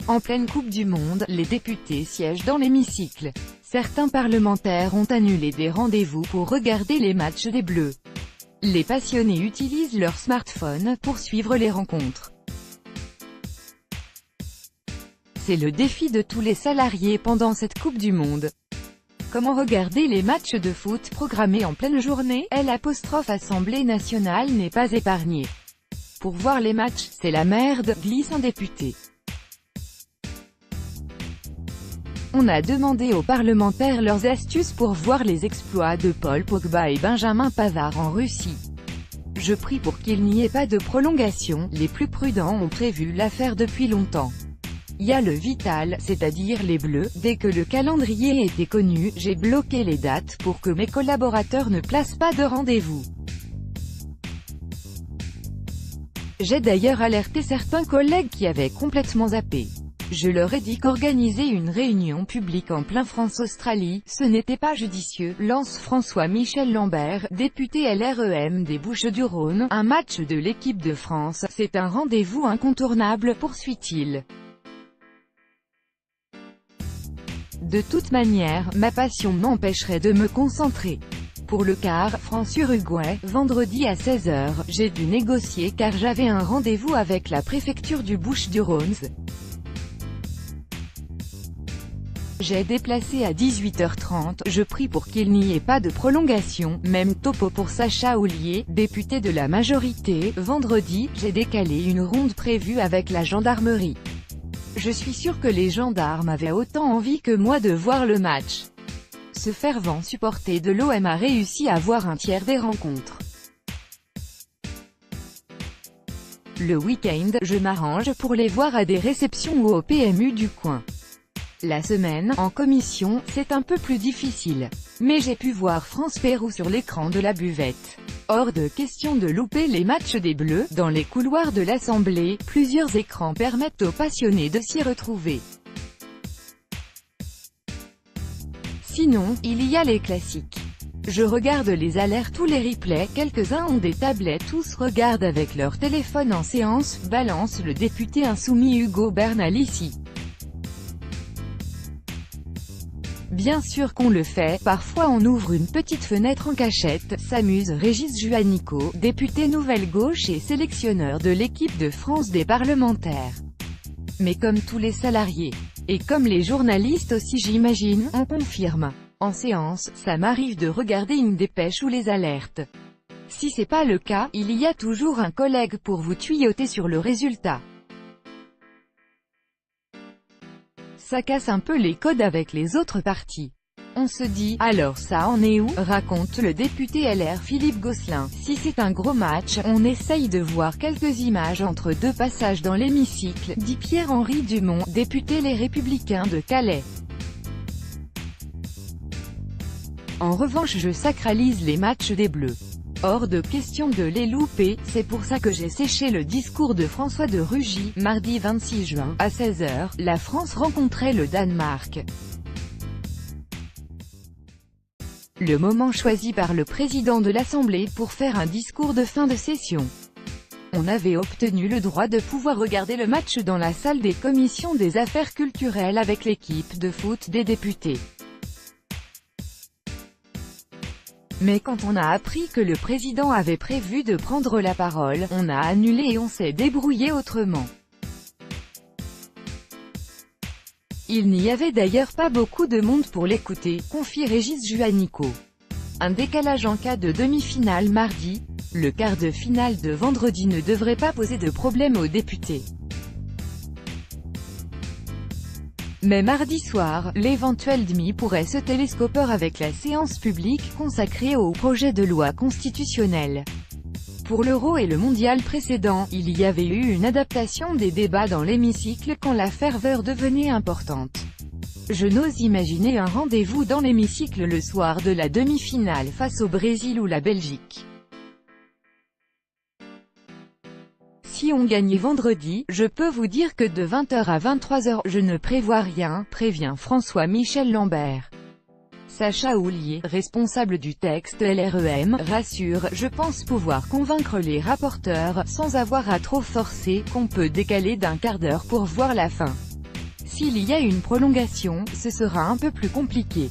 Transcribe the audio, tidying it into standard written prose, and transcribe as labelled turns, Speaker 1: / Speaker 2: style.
Speaker 1: En pleine Coupe du Monde, les députés siègent dans l'hémicycle. Certains parlementaires ont annulé des rendez-vous pour regarder les matchs des Bleus. Les passionnés utilisent leur smartphone pour suivre les rencontres. C'est le défi de tous les salariés pendant cette Coupe du Monde. Comment regarder les matchs de foot programmés en pleine journée? L'Assemblée nationale n'est pas épargnée. Pour voir les matchs, c'est la merde, glisse un député. On a demandé aux parlementaires leurs astuces pour voir les exploits de Paul Pogba et Benjamin Pavard en Russie. Je prie pour qu'il n'y ait pas de prolongation, les plus prudents ont prévu l'affaire depuis longtemps. Il y a le vital, c'est-à-dire les Bleus. Dès que le calendrier était connu, j'ai bloqué les dates pour que mes collaborateurs ne placent pas de rendez-vous. J'ai d'ailleurs alerté certains collègues qui avaient complètement zappé. Je leur ai dit qu'organiser une réunion publique en plein France-Australie, ce n'était pas judicieux, lance François-Michel Lambert, député LREM des Bouches-du-Rhône. Un match de l'équipe de France, c'est un rendez-vous incontournable, poursuit-il. De toute manière, ma passion m'empêcherait de me concentrer. Pour le quart, France-Uruguay, vendredi à 16 h, j'ai dû négocier car j'avais un rendez-vous avec la préfecture du Bouches-du-Rhône. J'ai déplacé à 18 h 30, je prie pour qu'il n'y ait pas de prolongation, même topo pour Sacha Houlié, député de la majorité. Vendredi, j'ai décalé une ronde prévue avec la gendarmerie. Je suis sûr que les gendarmes avaient autant envie que moi de voir le match. Ce fervent supporter de l'OM a réussi à voir un tiers des rencontres. Le week-end, je m'arrange pour les voir à des réceptions ou au PMU du coin. La semaine, en commission, c'est un peu plus difficile. Mais j'ai pu voir France-Pérou sur l'écran de la buvette. Hors de question de louper les matchs des Bleus. Dans les couloirs de l'Assemblée, plusieurs écrans permettent aux passionnés de s'y retrouver. Sinon, il y a les classiques. Je regarde les alertes ou les replays, quelques-uns ont des tablettes, tous regardent avec leur téléphone en séance, balance le député insoumis Hugo Bernal ici. Bien sûr qu'on le fait, parfois on ouvre une petite fenêtre en cachette, s'amuse Régis Juanico, député Nouvelle Gauche et sélectionneur de l'équipe de France des parlementaires. Mais comme tous les salariés, et comme les journalistes aussi j'imagine, on confirme. En séance, ça m'arrive de regarder une dépêche ou les alertes. Si c'est pas le cas, il y a toujours un collègue pour vous tuyauter sur le résultat. Ça casse un peu les codes avec les autres partis. On se dit, alors ça en est où, raconte le député LR Philippe Gosselin. Si c'est un gros match, on essaye de voir quelques images entre deux passages dans l'hémicycle, dit Pierre-Henri Dumont, député Les Républicains de Calais. En revanche je sacralise les matchs des Bleus. Hors de question de les louper, c'est pour ça que j'ai séché le discours de François de Rugy. Mardi 26 juin, à 16 h, la France rencontrait le Danemark. Le moment choisi par le président de l'Assemblée pour faire un discours de fin de session. On avait obtenu le droit de pouvoir regarder le match dans la salle des commissions des affaires culturelles avec l'équipe de foot des députés. Mais quand on a appris que le président avait prévu de prendre la parole, on a annulé et on s'est débrouillé autrement. Il n'y avait d'ailleurs pas beaucoup de monde pour l'écouter, confie Régis Juanico. Un décalage en cas de demi-finale mardi, le quart de finale de vendredi ne devrait pas poser de problème aux députés. Mais mardi soir, l'éventuel demi pourrait se télescoper avec la séance publique consacrée au projet de loi constitutionnelle. Pour l'Euro et le mondial précédent, il y avait eu une adaptation des débats dans l'hémicycle quand la ferveur devenait importante. Je n'ose imaginer un rendez-vous dans l'hémicycle le soir de la demi-finale face au Brésil ou la Belgique. Si on gagne vendredi, je peux vous dire que de 20 h à 23 h, je ne prévois rien, prévient François-Michel Lambert. Sacha Houlié, responsable du texte LREM, rassure, je pense pouvoir convaincre les rapporteurs, sans avoir à trop forcer, qu'on peut décaler d'1 quart d'heure pour voir la fin. S'il y a une prolongation, ce sera un peu plus compliqué.